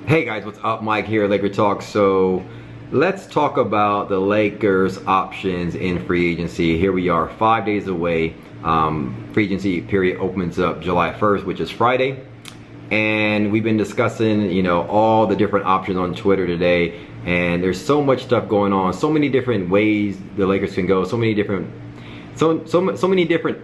Hey guys, what's up? Mike here, Laker Talk. So let's talk about the Lakers options in free agency. Here we are 5 days away. Free agency period opens up July 1st, which is Friday. And we've been discussing, all the different options on Twitter today. And there's so much stuff going on, so many different ways the Lakers can go, so many different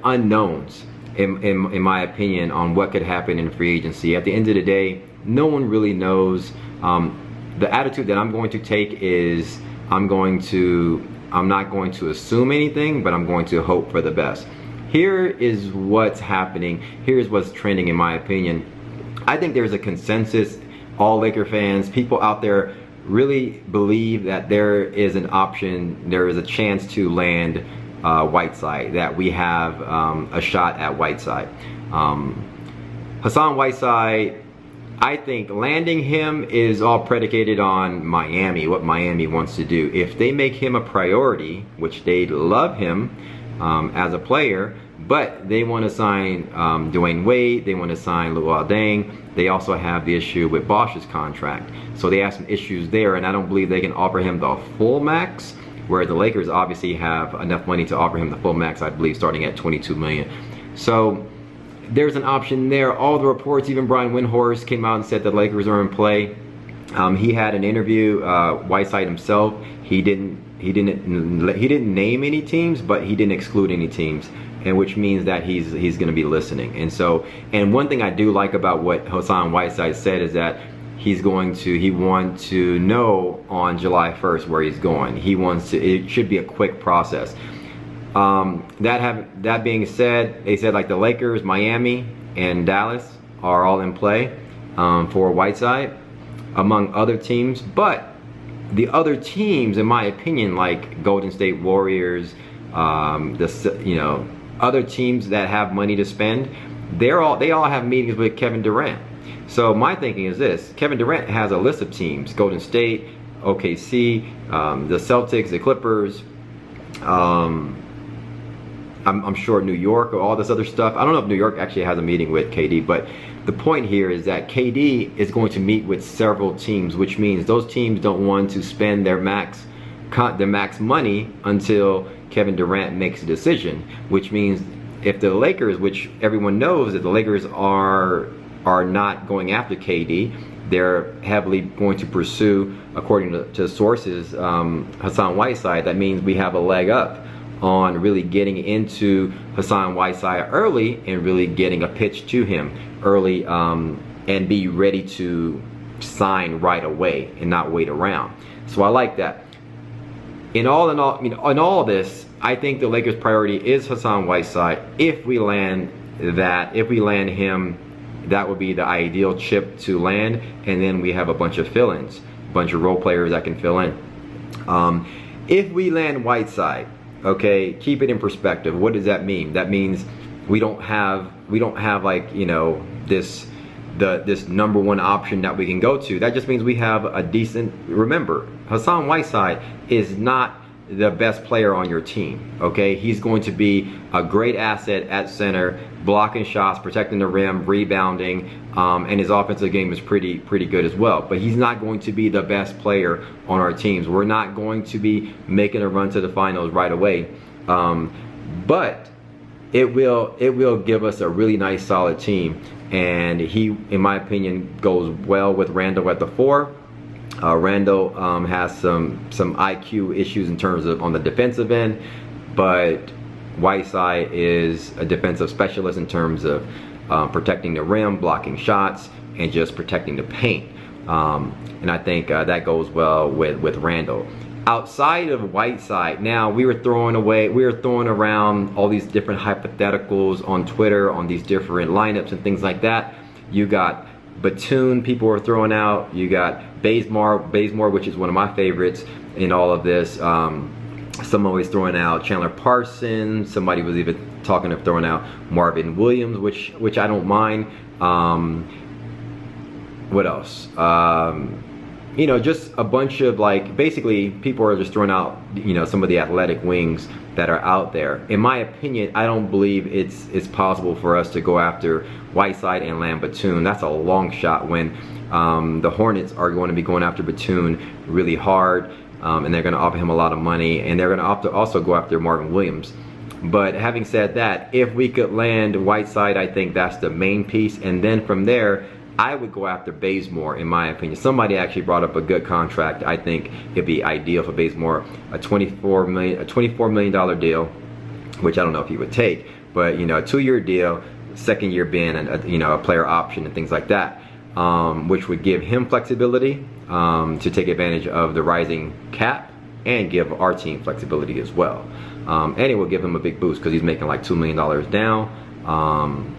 unknowns in my opinion on what could happen in free agency. At the end of the day, no one really knows. The attitude that I'm going to take is I'm not going to assume anything, but I'm going to hope for the best. Here is what's happening. Here's what's trending in my opinion. I think there's a consensus, all Laker fans, people out there really believe that there is an option, there is a chance to land Whiteside, that we have a shot at Whiteside. Hassan Whiteside, I think landing him is all predicated on Miami, what Miami wants to do. If they make him a priority, which they love him as a player, but they want to sign Dwayne Wade, they want to sign Luol Deng. They also have the issue with Bosch's contract. So they have some issues there, and I don't believe they can offer him the full max, where the Lakers obviously have enough money to offer him the full max, I believe, starting at $22 million. So there's an option there. All the reports, even Brian Windhorst came out and said the Lakers are in play. He had an interview, Whiteside himself. He didn't name any teams, but he didn't exclude any teams, and which means that he's going to be listening. And one thing I do like about what Hassan Whiteside said is that he wants to know on July 1st where he's going. It should be a quick process. That being said, they said like the Lakers, Miami, and Dallas are all in play for Whiteside, among other teams. But the other teams, in my opinion, like Golden State Warriors, other teams that have money to spend, they all have meetings with Kevin Durant. So my thinking is this: Kevin Durant has a list of teams: Golden State, OKC, the Celtics, the Clippers. I'm sure New York, or all this other stuff. I don't know if New York actually has a meeting with KD, but the point here is that KD is going to meet with several teams, which means those teams don't want to spend their max money until Kevin Durant makes a decision. Which means if the Lakers, which everyone knows that the Lakers are not going after KD, they're heavily going to pursue, according to sources, Hassan Whiteside. That means we have a leg up on really getting into Hassan Whiteside early and really getting a pitch to him early, and be ready to sign right away and not wait around. So I like that. In all of this, I think the Lakers' priority is Hassan Whiteside. If we land him, that would be the ideal chip to land, and then we have a bunch of fill-ins, a bunch of role players that can fill in. If we land Whiteside, okay, keep it in perspective. What does that mean? That means we don't have like, this number one option that we can go to. That just means we have a decent. Remember, Hassan Whiteside is not the best player on your team, okay? He's going to be a great asset at center, blocking shots, protecting the rim, rebounding, and his offensive game is pretty good as well. But he's not going to be the best player on our teams. We're not going to be making a run to the finals right away, but it will give us a really nice, solid team. And he, in my opinion, goes well with Randall at the 4. Randall has some IQ issues in terms of on the defensive end, but Whiteside is a defensive specialist in terms of protecting the rim, blocking shots, and just protecting the paint. And I think that goes well with Randall. Outside of Whiteside, now we were throwing around all these different hypotheticals on Twitter on these different lineups and things like that. You got Batum, people were throwing out. You got Bazemore, which is one of my favorites in all of this. Someone was throwing out Chandler Parsons. Somebody was even talking of throwing out Marvin Williams, which I don't mind. What else? you know, just a bunch of like, basically people are just throwing out, you know, some of the athletic wings that are out there. In my opinion, I don't believe it's possible for us to go after Whiteside and land Batum. That's a long shot when the Hornets are going to be going after Batum really hard, and they're going to offer him a lot of money, and they're going to also go after Marvin Williams. But having said that, if we could land Whiteside, I think that's the main piece, and then from there, I would go after Bazemore, in my opinion. Somebody actually brought up a good contract. I think it'd be ideal for Bazemore, a $24 million deal, which I don't know if he would take, but you know, a 2-year deal, second year being a player option and things like that, which would give him flexibility to take advantage of the rising cap and give our team flexibility as well. And it will give him a big boost because he's making like $2 million down.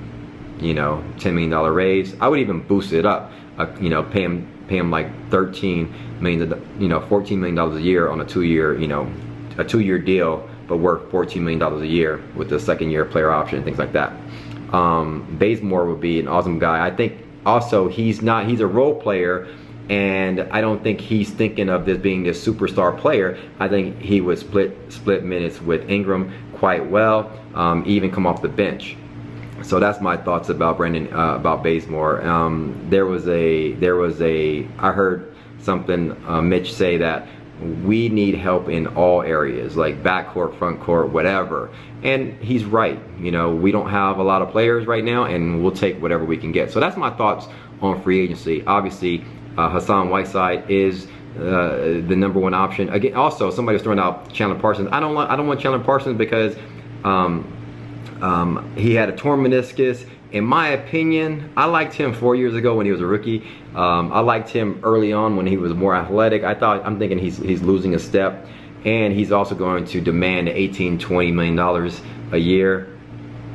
You know, $10 million raise. I would even boost it up, you know, pay him like $13 million, you know, $14 million a year on a 2-year, you know, a 2-year deal, but worth $14 million a year with the second year player option and things like that. Bazemore would be an awesome guy. I think also he's a role player, and I don't think he's thinking of this being this superstar player. I think he would split minutes with Ingram quite well, even come off the bench. So that's my thoughts about about Bazemore. I heard something Mitch say that we need help in all areas, like backcourt, front court, whatever. And he's right. You know, we don't have a lot of players right now, and we'll take whatever we can get. So that's my thoughts on free agency. Obviously, Hassan Whiteside is the #1 option. Again, also somebody was throwing out Chandler Parsons. I don't want Chandler Parsons because he had a torn meniscus. In my opinion, I liked him 4 years ago when he was a rookie. I liked him early on when he was more athletic. I'm thinking he's losing a step, and he's also going to demand $18–20 million a year.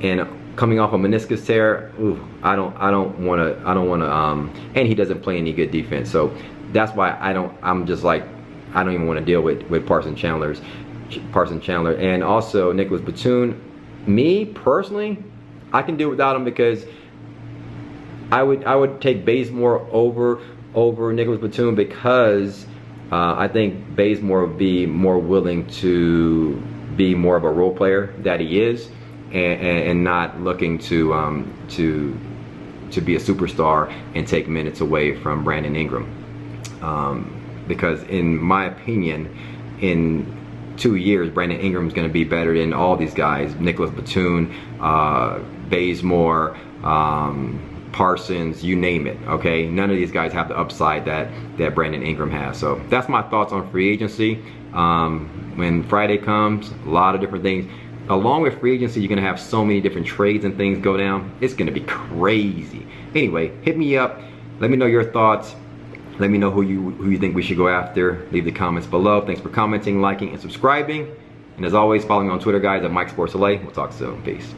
And coming off a meniscus tear, ooh, I don't want to. And he doesn't play any good defense, so that's why I'm just like, I don't even want to deal with Parson Chandler, and also Nicholas Batum. Me personally, I can do without him because I would take Bazemore over Nicholas Batum because I think Bazemore would be more willing to be more of a role player that he is, and not looking to be a superstar and take minutes away from Brandon Ingram. Because in my opinion, in 2 years, Brandon Ingram is going to be better than all these guys: Nicholas Batum, Bazemore, Parsons, you name it. Okay, none of these guys have the upside that Brandon Ingram has. So that's my thoughts on free agency. When Friday comes, a lot of different things. Along with free agency, you're going to have so many different trades and things go down. It's going to be crazy. Anyway, hit me up. Let me know your thoughts. Let me know who you think we should go after. Leave the comments below. Thanks for commenting, liking, and subscribing. And as always, follow me on Twitter, guys, at MikeSportsLA. We'll talk soon. Peace.